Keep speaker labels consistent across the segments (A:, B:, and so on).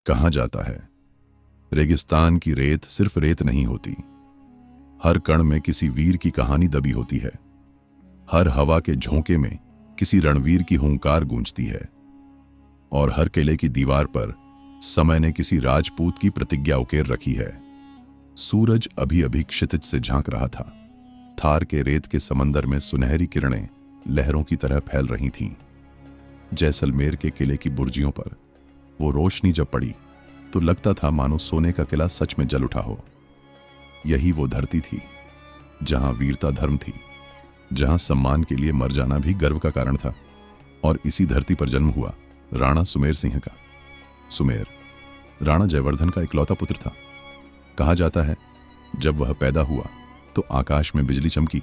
A: कहा जाता है, रेगिस्तान की रेत सिर्फ रेत नहीं होती, हर कण में किसी वीर की कहानी दबी होती है। हर हवा के झोंके में किसी रणवीर की हुंकार गूंजती है और हर किले की दीवार पर समय ने किसी राजपूत की प्रतिज्ञा उकेर रखी है। सूरज अभी अभी क्षितिज से झांक रहा था। थार के रेत के समंदर में सुनहरी किरणें लहरों की तरह फैल रही थीं। जैसलमेर के किले की बुर्जियों पर वो रोशनी जब पड़ी तो लगता था मानो सोने का किला सच में जल उठा हो। यही वो धरती थी जहां वीरता धर्म थी, जहां सम्मान के लिए मर जाना भी गर्व का कारण था। और इसी धरती पर जन्म हुआ राणा सुमेर सिंह का। सुमेर राणा जयवर्धन का इकलौता पुत्र था। कहा जाता है, जब वह पैदा हुआ तो आकाश में बिजली चमकी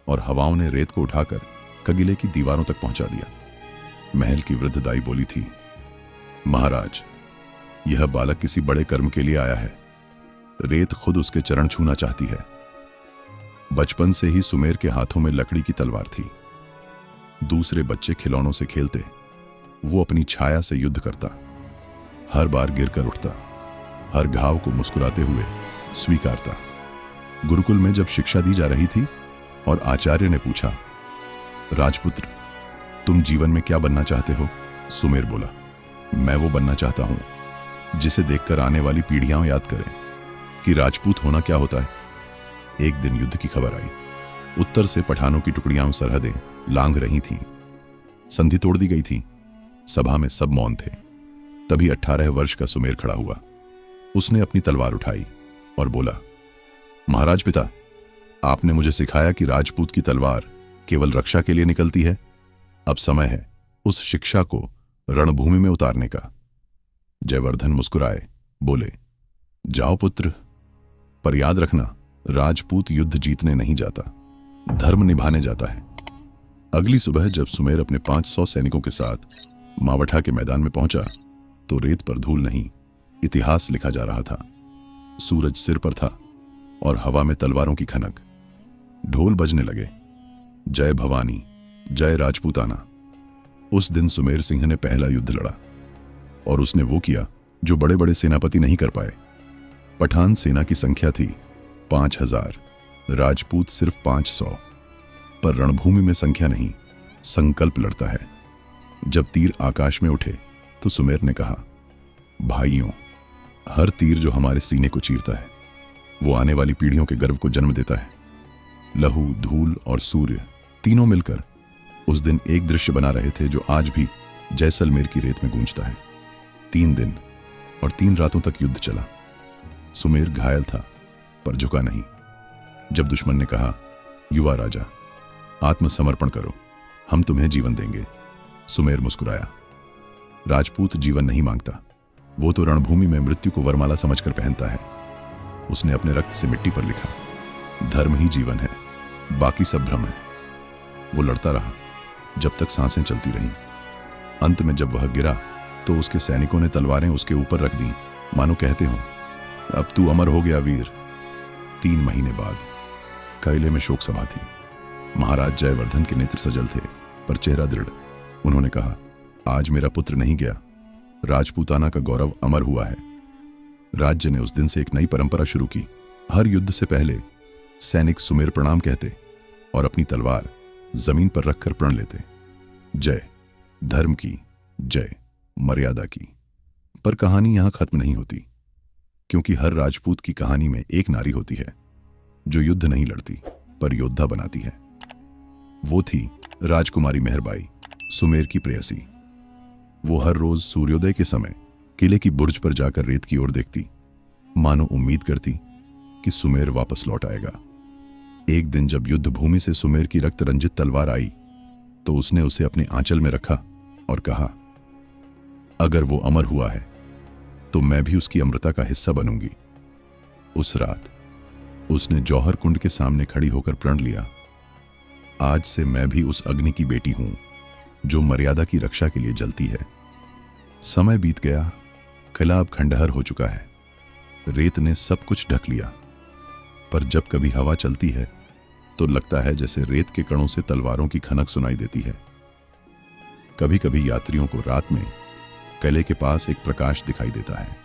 A: और हवाओं ने रेत को उठाकर कगिले की दीवारों तक पहुंचा दिया। महल की वृद्ध दाई बोली थी, महाराज, यह बालक किसी बड़े कर्म के लिए आया है। रेत खुद उसके चरण छूना चाहती है। बचपन से ही सुमेर के हाथों में लकड़ी की तलवार थी। दूसरे बच्चे खिलौनों से खेलते, वो अपनी छाया से युद्ध करता, हर बार गिरकर उठता, हर घाव को मुस्कुराते हुए स्वीकारता। गुरुकुल में जब शिक्षा दी जा रही थी और आचार्य ने पूछा, राजपुत्र, तुम जीवन में क्या बनना चाहते हो? सुमेर बोला, मैं वो बनना चाहता हूं जिसे देखकर आने वाली पीढ़ियां याद करें कि राजपूत होना क्या होता है। एक दिन युद्ध की खबर आई। उत्तर से पठानों की टुकड़ियां सरहदें लांघ रही थीं। संधि तोड़ दी गई थी। सभा में सब मौन थे। तभी 18 वर्ष का सुमेर खड़ा हुआ। उसने अपनी तलवार उठाई और बोला, महाराज पिता, आपने मुझे सिखाया कि राजपूत की तलवार केवल रक्षा के लिए निकलती है। अब समय है उस शिक्षा को रणभूमि में उतारने का। जयवर्धन मुस्कुराए, बोले, जाओ पुत्र, पर याद रखना, राजपूत युद्ध जीतने नहीं जाता, धर्म निभाने जाता है। अगली सुबह जब सुमेर अपने 500 सैनिकों के साथ मावठा के मैदान में पहुंचा तो रेत पर धूल नहीं, इतिहास लिखा जा रहा था। सूरज सिर पर था और हवा में तलवारों की खनक। ढोल बजने लगे, जय भवानी, जय राजपूताना। उस दिन सुमेर सिंह ने पहला युद्ध लड़ा और उसने वो किया जो बड़े बड़े सेनापति नहीं कर पाए। पठान सेना की संख्या थी 5000, राजपूत सिर्फ 500। पर रणभूमि में संख्या नहीं, संकल्प लड़ता है। जब तीर आकाश में उठे तो सुमेर ने कहा, भाइयों, हर तीर जो हमारे सीने को चीरता है वो आने वाली पीढ़ियों के गर्व को जन्म देता है। लहू, धूल और सूर्य तीनों मिलकर उस दिन एक दृश्य बना रहे थे जो आज भी जैसलमेर की रेत में गूंजता है। 3 दिन और 3 रातों तक युद्ध चला। सुमेर घायल था पर झुका नहीं। जब दुश्मन ने कहा, युवा राजा, आत्मसमर्पण करो, हम तुम्हें जीवन देंगे, सुमेर मुस्कुराया। राजपूत जीवन नहीं मांगता, वो तो रणभूमि में मृत्यु को वरमाला समझकर पहनता है। उसने अपने रक्त से मिट्टी पर लिखा, धर्म ही जीवन है, बाकी सब भ्रम है। वो लड़ता रहा जब तक सांसें चलती रहीं। अंत में जब वह गिरा तो उसके सैनिकों ने तलवारें उसके ऊपर रख दी, मानो कहते हों, अब तू अमर हो गया वीर। 3 महीने बाद कैले में शोक सभा थी। महाराज जयवर्धन के नेत्र सजल थे पर चेहरा दृढ़। उन्होंने कहा, आज मेरा पुत्र नहीं गया, राजपूताना का गौरव अमर हुआ है। राज्य ने उस दिन से एक नई परंपरा शुरू की। हर युद्ध से पहले सैनिक सुमेर प्रणाम कहते और अपनी तलवार जमीन पर रखकर प्रण लेते। जय धर्म की, जय मर्यादा की। पर कहानी यहां खत्म नहीं होती, क्योंकि हर राजपूत की कहानी में एक नारी होती है जो युद्ध नहीं लड़ती पर योद्धा बनाती है। वो थी राजकुमारी मेहरबाई, सुमेर की प्रेयसी। वो हर रोज सूर्योदय के समय किले की बुर्ज पर जाकर रेत की ओर देखती, मानो उम्मीद करती कि सुमेर वापस लौट आएगा। एक दिन जब युद्ध भूमि से सुमेर की रक्त रंजित तलवार आई तो उसने उसे अपने आंचल में रखा और कहा, अगर वो अमर हुआ है तो मैं भी उसकी अमृता का हिस्सा बनूंगी। उस रात उसने जौहर कुंड के सामने खड़ी होकर प्रण लिया, आज से मैं भी उस अग्नि की बेटी हूं जो मर्यादा की रक्षा के लिए जलती है। समय बीत गया, किला अब खंडहर हो चुका है। रेत ने सब कुछ ढक लिया, पर जब कभी हवा चलती है तो लगता है जैसे रेत के कणों से तलवारों की खनक सुनाई देती है। कभी कभी यात्रियों को रात में किले के पास एक प्रकाश दिखाई देता है।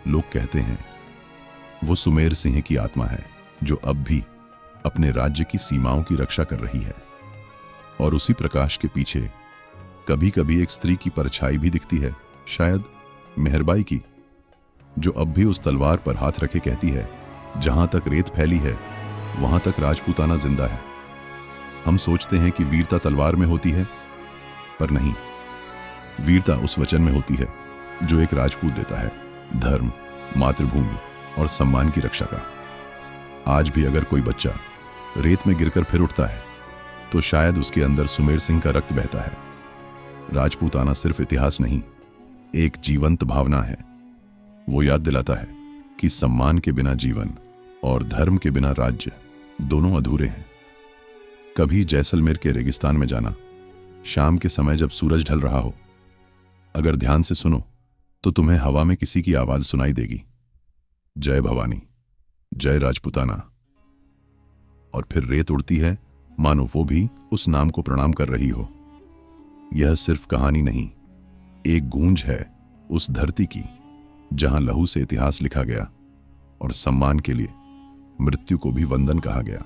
A: लोग कहते हैं वो सुमेर सिंह की आत्मा है जो अब भी अपने राज्य की सीमाओं की रक्षा कर रही है। और उसी प्रकाश के पीछे कभी कभी एक स्त्री की परछाई भी दिखती है, शायद मेहरबाई की, जो अब भी उस तलवार पर हाथ रखे कहती है, जहां तक रेत फैली है वहां तक राजपूताना जिंदा है। हम सोचते हैं कि वीरता तलवार में होती है, पर नहीं, वीरता उस वचन में होती है जो एक राजपूत देता है, धर्म, मातृभूमि और सम्मान की रक्षा का। आज भी अगर कोई बच्चा रेत में गिरकर फिर उठता है तो शायद उसके अंदर सुमेर सिंह का रक्त बहता है। राजपूताना सिर्फ इतिहास नहीं, एक जीवंत भावना है। वो याद दिलाता है कि सम्मान के बिना जीवन और धर्म के बिना राज्य दोनों अधूरे हैं। कभी जैसलमेर के रेगिस्तान में जाना, शाम के समय जब सूरज ढल रहा हो, अगर ध्यान से सुनो तो तुम्हें हवा में किसी की आवाज सुनाई देगी, जय भवानी, जय राजपूताना। और फिर रेत उड़ती है मानो वो भी उस नाम को प्रणाम कर रही हो। यह सिर्फ कहानी नहीं, एक गूंज है उस धरती की जहां लहू से इतिहास लिखा गया और सम्मान के लिए मृत्यु को भी वंदन कहा गया।